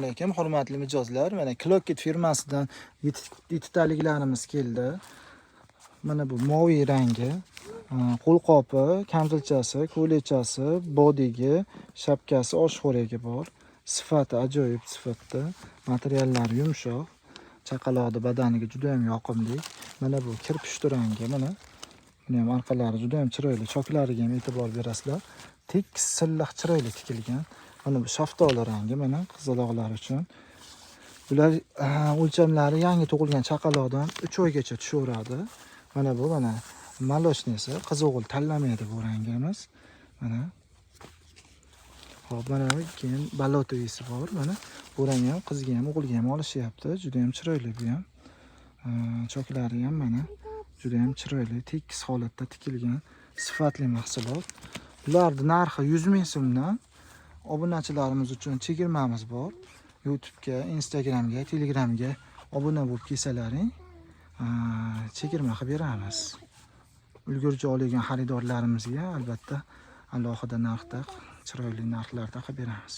Lekin hurmatli mijozlar, mana Clockit firmasidan yettitaliklarimiz keldi. Mana bu moviy rangi, qo'lqopi, kamzilchasi, ko'ylakchasi, bodigi, shapkasi oshxo'ragi bor. Sifati ajoyib sifatda, materiallari yumshoq, chaqaloqning badaniga juda ham yoqimli. Mana bu kirpichli rangi, mana buni ham orqalari juda ham chiroyli, choklariga ham e'tibor berasizlar. Tekis silliq chiroyli tikilgan. Mana bu shaftoli rangi, mana qizaloqlar uchun. Bular o'lchamlari yangi tug'ilgan chaqaloqdan 3 oygacha tushaveradi. Mana bu moloshnisi, qiz-o'g'il tanlamaydi bu rangimiz. Mana. Xo'p, mana keyin balotovisi bor. Mana bu rang ham qizga ham, o'g'ilga ham olishyapti. Juda ham chiroyli bu ham. Choklari ham mana juda ham chiroyli, tekis holatda tikilgan, sifatli mahsulot. Bularning narxi 100 ming so'mdan. Obunachilarimiz uchun chegirmamiz bor. YouTube'ga, Instagram'ga, Telegram'ga obuna bo'lib kelsalaring, chegirma qilib beramiz. Ulgurji olgan xaridorlarimizga albatta alohida narxda, chiroyli narxlarda qilib beramiz.